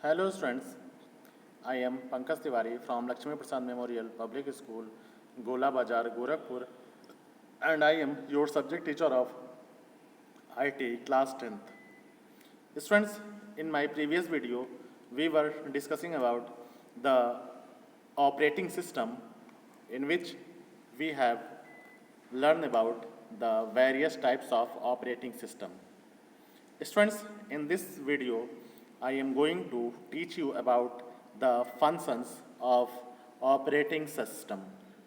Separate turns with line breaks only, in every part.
Hello students, I am Pankaj Tiwari from Lakshmi Prasad Memorial Public School, Gola Bazar, Gorakhpur, and I am your subject teacher of IT class 10th. Students, in my previous video, we were discussing about the operating system in which we have learned about the various types of operating system. Students, in this video, I am going to teach you about the functions of operating system.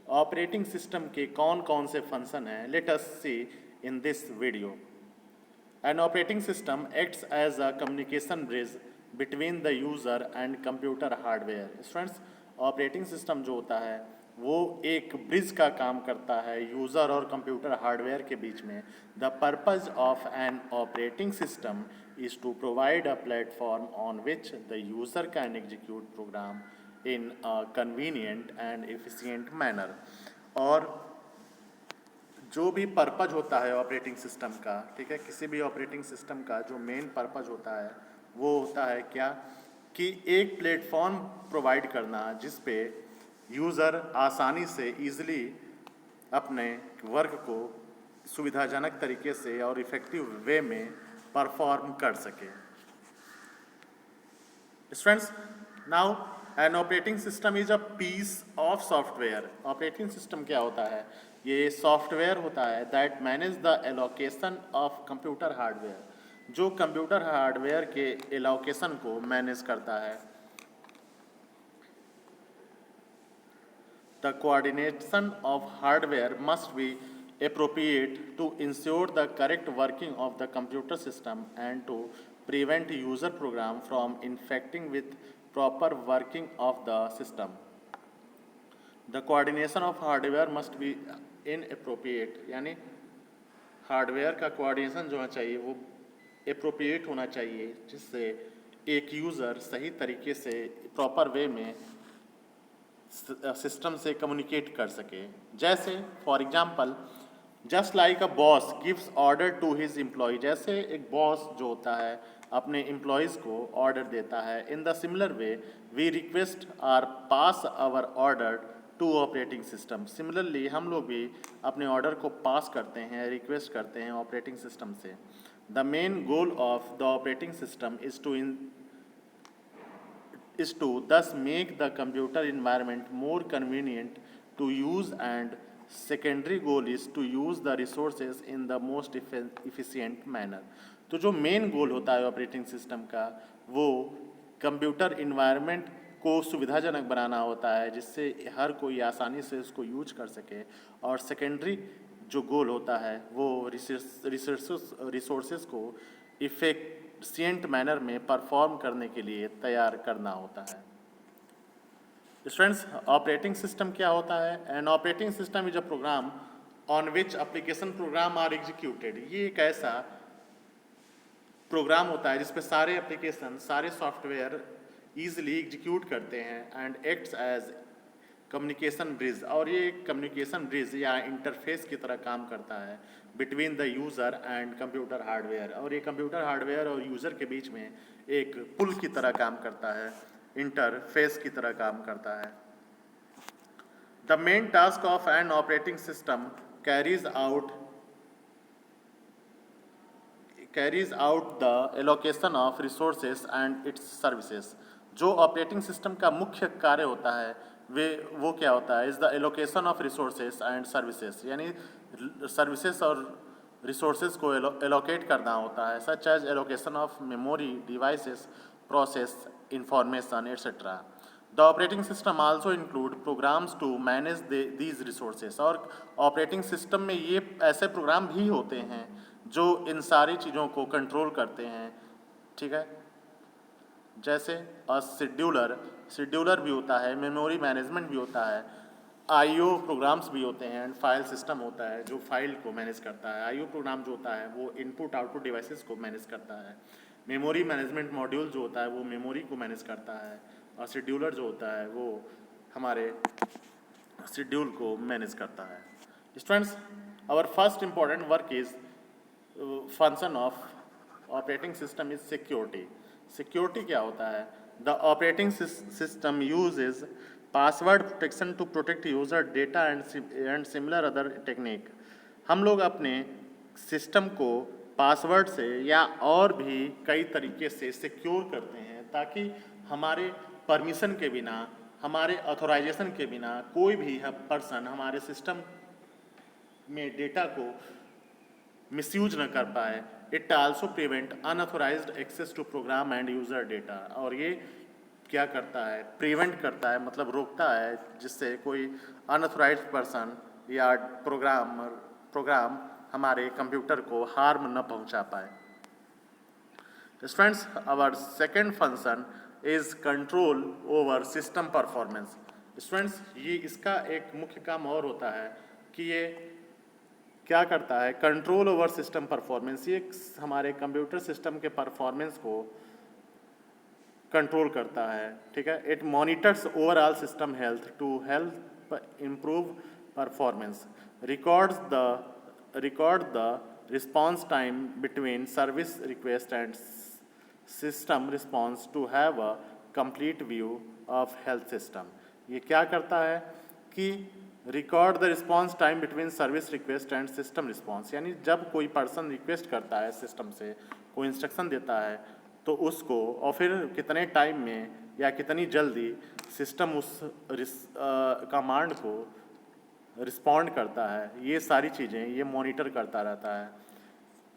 Operating system के कौन से function हैं? Let us see in this video. An operating system acts as a communication bridge between the user and computer hardware. Students, operating system जो होता है वो एक bridge का काम करता है यूज़र और कंप्यूटर हार्डवेयर के बीच में. The purpose of an operating system is to provide a platform on which the user can execute program in a convenient and efficient manner. और जो भी पर्पज होता है ऑपरेटिंग सिस्टम का, ठीक है, किसी भी ऑपरेटिंग सिस्टम का जो मेन पर्पज होता है वो होता है क्या कि एक प्लेटफॉर्म प्रोवाइड करना जिस पे यूज़र आसानी से ईज़िली अपने वर्क को सुविधाजनक तरीके से और इफ़ेक्टिव वे में परफॉर्म कर सके. Students, now an operating system is a piece of software. Operating system क्या होता है? ये सॉफ्टवेयर होता है that manage the allocation of computer hardware, जो कंप्यूटर हार्डवेयर के एलोकेशन को मैनेज करता है. The coordination of hardware must be appropriate to ensure the correct working of the computer system and to prevent user program from infecting with proper working of the system. The coordination of hardware must be inappropriate, यानी hardware का coordination जो होना चाहिए वो appropriate होना चाहिए जिससे एक यूज़र सही तरीके से प्रॉपर वे में सिस्टम से कम्युनिकेट कर सके. जैसे for example, just like a boss gives order to his employ, जैसे एक बॉस जो होता है अपने एम्प्लॉयज़ को ऑर्डर देता है. In the similar way we request are pass our order to operating system. Similarly हम लोग भी अपने ऑर्डर को पास करते हैं, रिक्वेस्ट करते हैं ऑपरेटिंग सिस्टम से. The main goal of the operating system is to thus make the computer environment more convenient to use, and secondary goal is to use the resources in the most efficient manner. तो जो main goal होता है operating system का वो computer environment को सुविधाजनक बनाना होता है जिससे हर कोई आसानी से उसको यूज कर सके. और सेकेंडरी जो गोल होता है वो रिसोर्सेस को इफेक्शिएंट मैनर में परफॉर्म करने के लिए तैयार करना होता है. स्टूडेंट्स, ऑपरेटिंग सिस्टम क्या होता है? An operating system is a program on which application program are executed. ये एक ऐसा प्रोग्राम होता है जिसपे सारे एप्लीकेशन, सारे सॉफ्टवेयर ईजिली एग्जीक्यूट करते हैं and acts as communication bridge. और ये एक कम्युनिकेशन ब्रिज या इंटरफेस की तरह काम करता है between the user and computer hardware. और ये कंप्यूटर हार्डवेयर और यूज़र के बीच में एक पुल की तरह काम करता है, इंटरफेस की तरह काम करता है. The main task of an operating system carries out the allocation of resources and its services. जो ऑपरेटिंग सिस्टम का मुख्य कार्य होता है वो क्या होता है? Is the allocation of resources and services, यानी सर्विसेज और रिसोर्सेज को एलोकेट करना होता है. Such as allocation of memory, devices, process, information etcetera. The operating system also include programs to manage these resources. और ऑपरेटिंग सिस्टम में ये ऐसे प्रोग्राम भी होते हैं जो इन सारी चीज़ों को कंट्रोल करते हैं, ठीक है. जैसे शेड्यूलर भी होता है, मेमोरी मैनेजमेंट भी होता है, आईओ प्रोग्राम्स भी होते हैं एंड फाइल सिस्टम होता है जो फाइल को मैनेज करता है. आईओ प्रोग्राम जो होता है वो इनपुट आउटपुट डिवाइसेस को मैनेज करता है. मेमोरी मैनेजमेंट मॉड्यूल जो होता है वो मेमोरी को मैनेज करता है. और शेड्यूलर जो होता है वो हमारे शेड्यूल को मैनेज करता है. Students, our first important work is function of operating system is security. Security क्या होता है? The operating system uses password protection to protect user data and similar other technique. हम लोग अपने सिस्टम को पासवर्ड से या और भी कई तरीके से सिक्योर करते हैं ताकि हमारे परमिशन के बिना, हमारे ऑथोराइजेशन के बिना कोई भी पर्सन हमारे सिस्टम में डेटा को मिसयूज न कर पाए. It also prevent unauthorized access to program and user data. और ये क्या करता है, प्रिवेंट करता है, मतलब रोकता है जिससे कोई अनऑथोराइज्ड पर्सन या प्रोग्राम हमारे कंप्यूटर को हार्म न पहुंचा पाए. Students, our second function is control over system performance. Students, ये इसका एक मुख्य काम और होता है कि ये क्या करता है, कंट्रोल ओवर सिस्टम परफॉर्मेंस. ये हमारे कंप्यूटर सिस्टम के परफॉर्मेंस को कंट्रोल करता है. ठीक है. It monitors overall system health to help improve performance. Record the response time between service request and system response to have a complete view of health system. ये क्या करता है कि record the response time between service request and system response. यानी जब कोई person request करता है सिस्टम से, कोई इंस्ट्रक्शन देता है, तो उसको और फिर कितने टाइम में या कितनी जल्दी सिस्टम उस कमांड को रिस्पॉन्ड करता है, ये सारी चीज़ें ये मॉनिटर करता रहता है.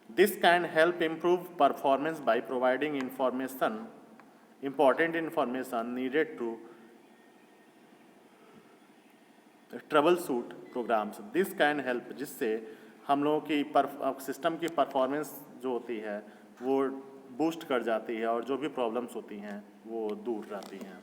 This can help improve performance by providing important information needed to troubleshoot programs. This can help, जिससे हम लोगों की सिस्टम की परफॉर्मेंस जो होती है वो बूस्ट कर जाती है और जो भी प्रॉब्लम्स होती हैं वो दूर रहती हैं.